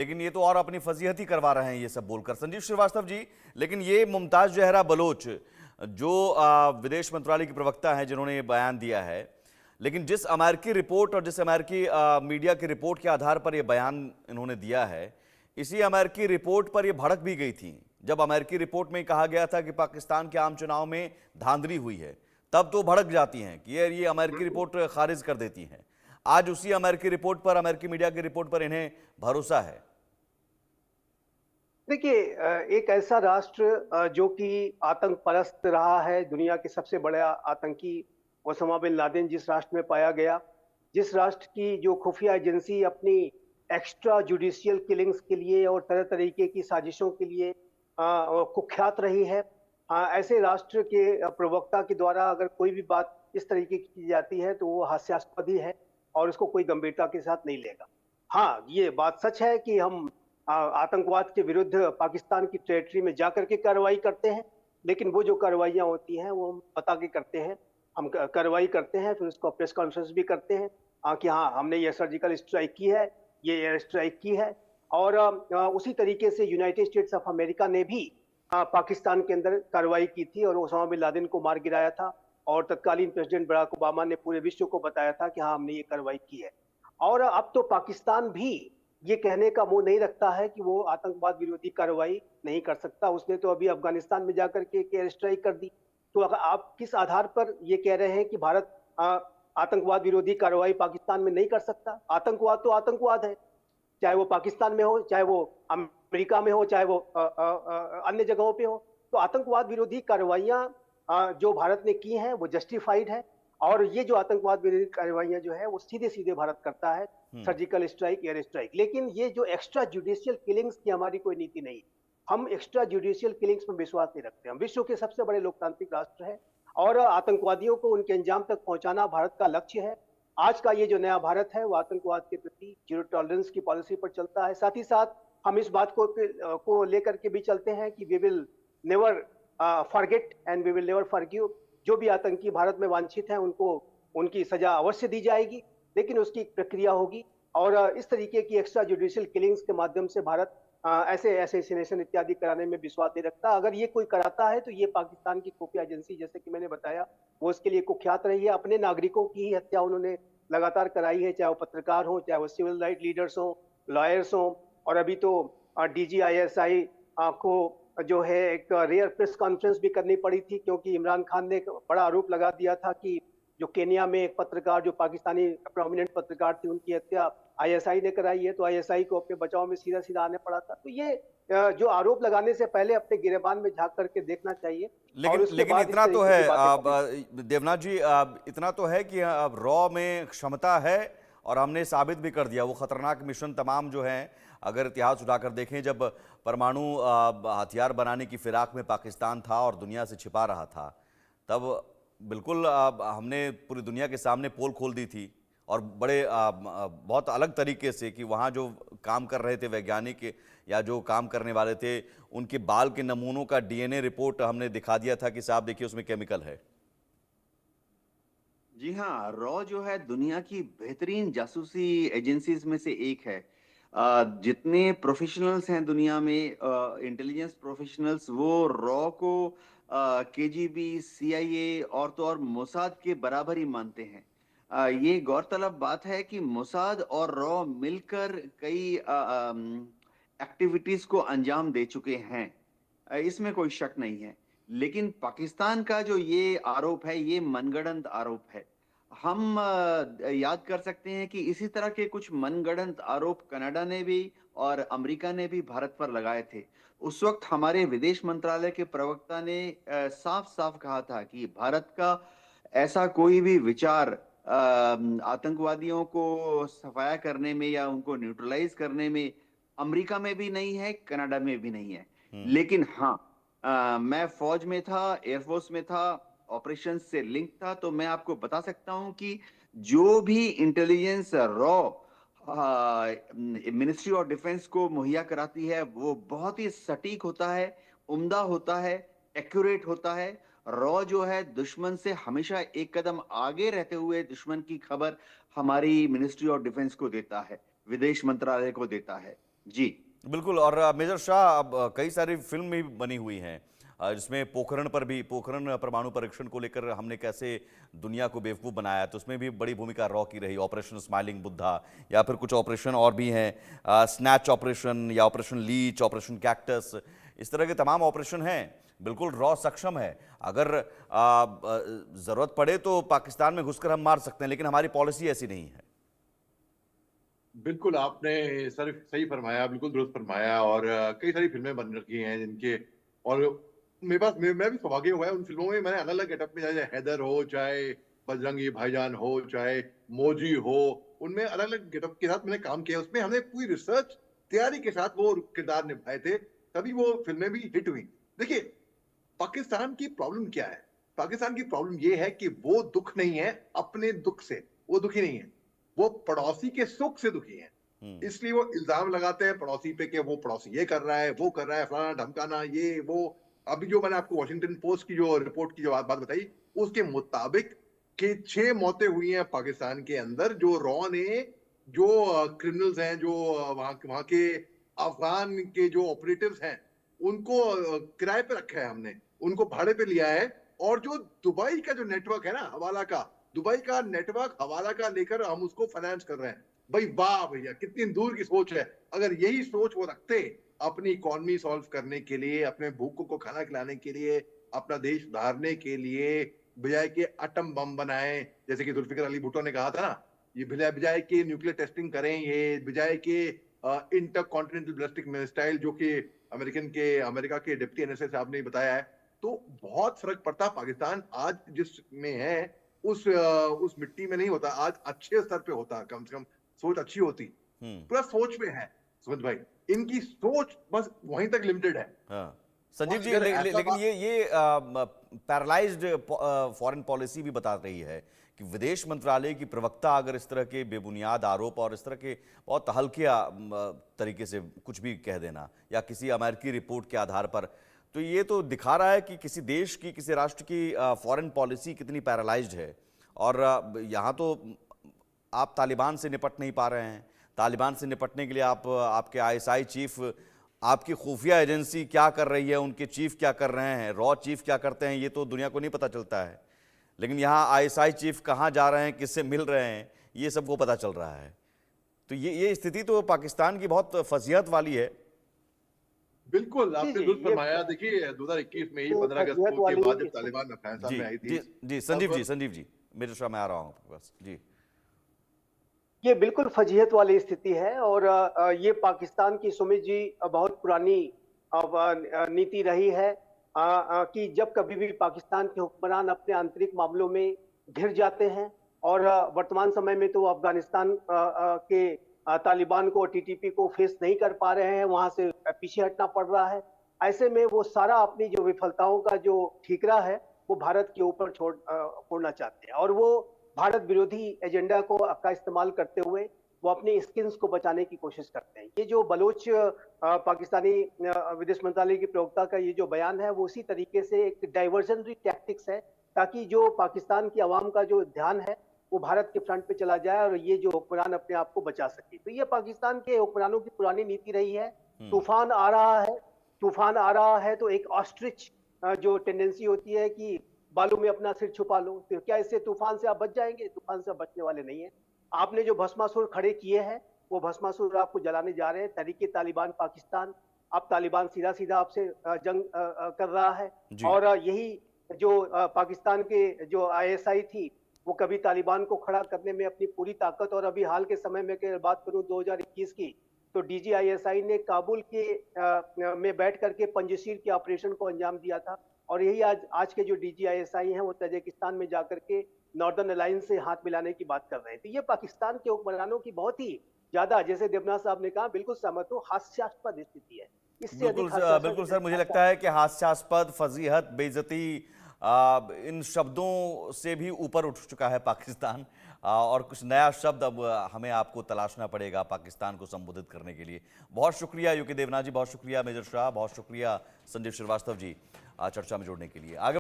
लेकिन ये तो और अपनी फजीहत ही करवा रहे हैं ये सब बोलकर संजीव श्रीवास्तव जी। लेकिन ये मुमताज जहरा बलोच जो विदेश मंत्रालय की प्रवक्ता हैं जिन्होंने ये बयान दिया है, लेकिन जिस अमेरिकी रिपोर्ट और जिस अमेरिकी मीडिया की रिपोर्ट के आधार पर यह बयान इन्होंने दिया है, इसी अमेरिकी रिपोर्ट पर यह भड़क भी गई थी। जब अमेरिकी रिपोर्ट में कहा गया था कि पाकिस्तान के आम चुनाव में धांधली हुई है, तब तो भड़क जाती हैं कि ये अमेरिकी रिपोर्ट खारिज कर देती हैं। आज उसी अमेरिकी रिपोर्ट पर, अमेरिकी मीडिया की रिपोर्ट पर इन्हें भरोसा है। देखिए, एक ऐसा राष्ट्र जो कि आतंक परस्त रहा है, दुनिया के सबसे बड़ा आतंकी ओसामा बिन लादेन जिस राष्ट्र में पाया गया, जिस राष्ट्र की जो खुफिया एजेंसी अपनी एक्स्ट्रा जुडिशियल किलिंग्स के लिए और तरह तरीके की साजिशों के लिए कुख्यात रही है, ऐसे राष्ट्र के प्रवक्ता के द्वारा अगर कोई भी बात इस तरीके की की जाती है तो वो हास्यास्पद ही है और उसको कोई गंभीरता के साथ नहीं लेगा। हाँ, ये बात सच है कि हम आतंकवाद के विरुद्ध पाकिस्तान की टेरिटरी में जाकर के कार्रवाई करते हैं, लेकिन वो जो कार्रवाइयाँ होती हैं वो हम बता के करते हैं। हम कार्रवाई करते हैं, फिर उसको प्रेस कॉन्फ्रेंस भी करते हैं कि हाँ, हमने ये सर्जिकल स्ट्राइक की है, ये एयर स्ट्राइक की है। और उसी तरीके से यूनाइटेड स्टेट्स ऑफ अमेरिका ने भी पाकिस्तान के अंदर कार्रवाई की थी और ओसामा बिन लादेन को मार गिराया था और तत्कालीन प्रेसिडेंट बराक ओबामा ने पूरे विश्व को बताया था कि हाँ, हमने ये कार्रवाई की है। और अब तो पाकिस्तान भी ये कहने का मुंह नहीं रखता है कि वो आतंकवाद विरोधी कार्रवाई नहीं कर सकता। उसने तो अभी अफगानिस्तान में जाकर के एयर स्ट्राइक कर दी। तो अगर आप किस आधार पर ये कह रहे हैं कि भारत आतंकवाद विरोधी कार्रवाई पाकिस्तान में नहीं कर सकता? आतंकवाद तो आतंकवाद है, चाहे वो पाकिस्तान में हो, चाहे वो अमेरिका में हो, चाहे वो अन्य जगहों पे हो। तो आतंकवाद विरोधी कार्रवाइयां जो भारत ने की हैं वो जस्टिफाइड है। और ये जो आतंकवाद विरोधी कार्रवाइयां जो है वो सीधे सीधे भारत करता है, सर्जिकल स्ट्राइक, एयर स्ट्राइक। लेकिन ये जो एक्स्ट्रा जुडिशियल किलिंग्स की हमारी कोई नीति नहीं। हम एक्स्ट्रा जुडिशियल किलिंग्स में विश्वास नहीं रखते। हम विश्व के सबसे बड़े लोकतांत्रिक राष्ट्र है और आतंकवादियों को उनके अंजाम तक पहुंचाना भारत का लक्ष्य है। आज का ये जो नया भारत है वो आतंकवाद के प्रति जीरो टॉलरेंस की पॉलिसी पर चलता है। साथ ही साथ हम इस बात को लेकर के भी चलते हैं कि we will never forget and we will never forgive. जो भी आतंकी भारत में वांछित हैं उनको उनकी सजा अवश्य दी जाएगी, लेकिन उसकी प्रक्रिया होगी। और इस तरीके की एक्स्ट्रा जुडिशियल किलिंग्स के माध्यम से भारत ऐसे असैसिनेशन इत्यादि कराने में विश्वास नहीं रखता। अगर ये कोई कराता है तो ये पाकिस्तान की खुफिया एजेंसी, जैसे कि मैंने बताया, वो इसके लिए कुख्यात रही है। अपने नागरिकों की ही हत्या उन्होंने लगातार कराई है, चाहे वो पत्रकार हो, चाहे वो सिविल राइट लीडर्स हो, लॉयर्स हो। और अभी तो DGISI को जो है एक रेयर प्रेस कॉन्फ्रेंस भी करनी पड़ी थी, क्योंकि इमरान खान ने एक बड़ा आरोप लगा दिया था कि जो केनिया में एक पत्रकार, जो पाकिस्तानी प्रोमिनेंट पत्रकार थी, उनकी हत्या ISI ने कराई है। तो ISI को अपने बचाव में सीधा सीधा आने पड़ा था। तो ये जो आरोप लगाने से पहले अपने गिरेबान में झांक करके देखना चाहिए। और उसके लेकिन बाद इतना तो इस है तरीके की बातें देवनाथ जी, इतना तो है कि अब रॉ में क्षमता है और हमने साबित भी कर दिया। वो खतरनाक मिशन तमाम जो हैं, अगर इतिहास उठाकर देखें, जब परमाणु हथियार बनाने की फिराक में पाकिस्तान था और दुनिया से छिपा रहा था, तब बिल्कुल हमने पूरी दुनिया के सामने पोल खोल दी थी और बड़े बहुत अलग तरीके से कि वहाँ जो काम कर रहे थे वैज्ञानिक या जो काम करने वाले थे, उनके बाल के नमूनों का DNA रिपोर्ट हमने दिखा दिया था कि साहब देखिए उसमें केमिकल है। जी हाँ, रॉ जो है दुनिया की बेहतरीन जासूसी एजेंसीज में से एक है। जितने प्रोफेशनल्स हैं दुनिया में, इंटेलिजेंस प्रोफेशनल्स, वो रॉ को KGB, CIA और तो और मोसाद के बराबर ही मानते हैं। ये गौरतलब बात है कि मोसाद और रॉ मिलकर कई एक्टिविटीज को अंजाम दे चुके हैं, इसमें कोई शक नहीं है। लेकिन पाकिस्तान का जो ये आरोप है, ये मनगढ़ंत आरोप है। हम याद कर सकते हैं कि इसी तरह के कुछ मनगढ़ंत आरोप कनाडा ने भी और अमेरिका ने भी भारत पर लगाए थे। उस वक्त हमारे विदेश मंत्रालय के प्रवक्ता ने साफ साफ कहा था कि भारत का ऐसा कोई भी विचार आतंकवादियों को सफाया करने में या उनको न्यूट्रलाइज करने में अमेरिका में भी नहीं है, कनाडा में भी नहीं है। लेकिन हाँ, मैं फौज में था, एयरफोर्स में था, ऑपरेशन से लिंक था, तो मैं आपको बता सकता हूं कि जो भी intelligence raw ministry of defence को मुहैया कराती है वो बहुत ही सटीक होता है, उम्दा होता है, एक्यूरेट होता है। रॉ जो है दुश्मन से हमेशा एक कदम आगे रहते हुए दुश्मन की खबर हमारी मिनिस्ट्री ऑफ डिफेंस को देता है, विदेश मंत्रालय को देता है। जी। बिल्कुल। और मेजर शाह, अब कई सारी फिल्म भी बनी हुई हैं जिसमें पोखरण परमाणु परीक्षण को लेकर हमने कैसे दुनिया को बेवकूफ़ बनाया, तो उसमें भी बड़ी भूमिका रॉ की रही। ऑपरेशन स्माइलिंग बुद्धा, या फिर कुछ ऑपरेशन और भी हैं, स्नैच ऑपरेशन या ऑपरेशन लीच, ऑपरेशन कैक्टस, इस तरह के तमाम ऑपरेशन हैं। बिल्कुल रॉ सक्षम है। अगर ज़रूरत पड़े तो पाकिस्तान में घुसकर हम मार सकते हैं, लेकिन हमारी पॉलिसी ऐसी नहीं है। बिल्कुल आपने सर सही फरमाया, बिल्कुल दुरुस्त फरमाया। और कई सारी फिल्में बन रखी हैं जिनके, और मेरे पास मैं भी सौभाग्य हुआ है उन फिल्मों में मैंने अलग अलग गेटअप में, चाहे हैदर हो, चाहे बजरंगी भाईजान हो, चाहे मौजी हो, उनमें अलग अलग गेटअप के साथ मैंने काम किया। उसमें हमने पूरी रिसर्च तैयारी के साथ वो किरदार निभाए थे, तभी वो फिल्में भी हिट हुई। देखिए, पाकिस्तान की प्रॉब्लम क्या है? पाकिस्तान की प्रॉब्लम ये है कि वो दुख नहीं है अपने दुख से, वो दुखी नहीं है, वो पड़ोसी के सुख से दुखी है। इसलिए वो इल्जाम लगाते हैं पड़ोसी पे कि वो पड़ोसी ये कर रहा है, वो कर रहा है, फलाना ढमकाना, ये वो। अभी जो मैंने आपको वॉशिंगटन पोस्ट की जो रिपोर्ट की जो बात बताई, उसके मुताबिक कि 6 मौतें हुई हैं पाकिस्तान के अंदर, जो रॉ ने, जो क्रिमिनल्स हैं, जो वहां के अफगान के जो ऑपरेटिव्स हैं, उनको किराए पे रखा है हमने, उनको भाड़े पे लिया है। और जो दुबई का जो नेटवर्क है ना, हवाला का, दुबई का नेटवर्क हवाला का लेकर हम उसको फाइनेंस कर रहे हैं। भाई वाह भैया, कितनी दूर की सोच है। अगर यही सोच वो रखते अपनी इकोनॉमी सॉल्व करने के लिए, अपने भूखों को खाना खिलाने के लिए, अपना देश सुधारने के लिए, बजाय के एटम बम बनाए, जैसे कि जुल्फिकर अली भुट्टो ने कहा था ना, ये बजाय के न्यूक्लियर टेस्टिंग करें, ये बजाय के इंटर कॉन्टिनेंटल बैलिस्टिक मिसाइल, जो कि अमेरिका के डिप्टी एनएसए साहब ने बताया है। तो बहुत फर्क पड़ता। पाकिस्तान आज जिसमें है उस मिट्टी में नहीं होता, आज अच्छे स्तर पे होता। कम से कम सोच अच्छी होती। पूरा सोच में है सुमित भाई, इनकी सोच बस वहीं तक लिमिटेड है। हाँ संजीव और जी, अगर ऐसा लेकिन बात- ये पैरालाइज्ड फॉरेन पॉलिसी भी बता रही है कि विदेश मंत्रालय की प्रवक्ता अगर इस तरह के बेबुनियाद आरोप और इस तरह के बहुत हल्के तरीके से कुछ भी कह देना, या किसी अमेरिकी रिपोर्ट के आधार पर, तो ये तो दिखा रहा है कि किसी देश की, किसी राष्ट्र की फॉरेन पॉलिसी कितनी पैरालाइज्ड है। और यहाँ तो आप तालिबान से निपट नहीं पा रहे हैं। तालिबान से निपटने के लिए आपके आईएसआई चीफ, आपकी खुफिया एजेंसी क्या कर रही है, उनके चीफ क्या कर रहे हैं, रॉ चीफ क्या करते हैं, ये तो दुनिया को नहीं पता चलता है। लेकिन यहाँ आईएसआई चीफ कहाँ जा रहे हैं, किससे मिल रहे हैं, ये सबको पता चल रहा है। तो ये स्थिति तो पाकिस्तान की बहुत फजीहत वाली है। बिल्कुल जी आपने जी, दुरुस्त ये फरमाया। देखिए 2021 में ही तो 15 अगस्त फजीहत के वाली बाद जब स्थिति। तालिबान अफगानिस्तान जी में आई थी, जी जी, संजीव जी मेरे साथ, मैं आ रहा हूँ आपके पास जी। ये बिल्कुल फजीहत वाली स्थिति है। और ये पाकिस्तान की, सुमित जी, बहुत पुरानी नीति रही है कि जब कभी भी पाकिस्तान के हुक्मरान अपने आंतरिक मामलों में घिर जाते हैं, और वर्तमान समय में तो अफगानिस्तान के तालिबान को, टीटीपी को फेस नहीं कर पा रहे हैं, वहां से पीछे हटना पड़ रहा है। ऐसे में वो सारा अपनी जो विफलताओं का जो ठीकरा है वो भारत के ऊपर छोड़ना चाहते हैं, और वो भारत विरोधी एजेंडा को का इस्तेमाल करते हुए वो अपनी स्किन्स को बचाने की कोशिश करते हैं। ये जो बलोच पाकिस्तानी विदेश मंत्रालय की प्रवक्ता का ये जो बयान है, वो उसी तरीके से एक डाइवर्जनरी टैक्टिक्स है, ताकि जो पाकिस्तान की आवाम का जो ध्यान है वो भारत के फ्रंट पे चला जाए और ये जो हुक्मरान अपने आप को बचा सके। तो ये पाकिस्तान के हुक्मरानों की पुरानी नीति रही है। तूफान आ रहा है, तूफान आ रहा है तो एक ऑस्ट्रिच जो टेंडेंसी होती है कि बालू में अपना सिर छुपा लो, तो क्या इससे तूफान से आप बच जाएंगे? तूफान से बचने वाले नहीं है। आपने जो भस्मासुर खड़े किए हैं, वो भस्मासुर आपको जलाने जा रहे हैं। तहरीके तालिबान पाकिस्तान, अब तालिबान सीधा सीधा आपसे जंग कर रहा है। और यही जो पाकिस्तान के जो आईएसआई थी, वो कभी तालिबान को खड़ा करने में अपनी पूरी ताकत, और अभी हाल के समय में अगर बात करूं 2021 की, तो डीजीआईएसआई ने काबुल के में बैठ करके पंजशीर के ऑपरेशन को अंजाम दिया था। और यही आज के जो डीजीआईएसआई हैं वो तजाकिस्तान में जाकर के नॉर्दर्न अलायंस से हाथ मिलाने की बात कर रहे हैं। तो ये पाकिस्तान के हुक्मरानों की बहुत ही ज्यादा, जैसे देवनाथ साहब ने कहा, बिल्कुल सहमत हूं, हास्यास्पद स्थिति है। इससे बिल्कुल सर, मुझे लगता है कि हास्यास्पद, फजीहत, बेइज्जती, इन शब्दों से भी ऊपर उठ चुका है पाकिस्तान। और कुछ नया शब्द अब हमें आपको तलाशना पड़ेगा पाकिस्तान को संबोधित करने के लिए। बहुत शुक्रिया यूके देवनाथ जी, बहुत शुक्रिया मेजर शाह, बहुत शुक्रिया संजीव श्रीवास्तव जी चर्चा में जुड़ने के लिए। आगे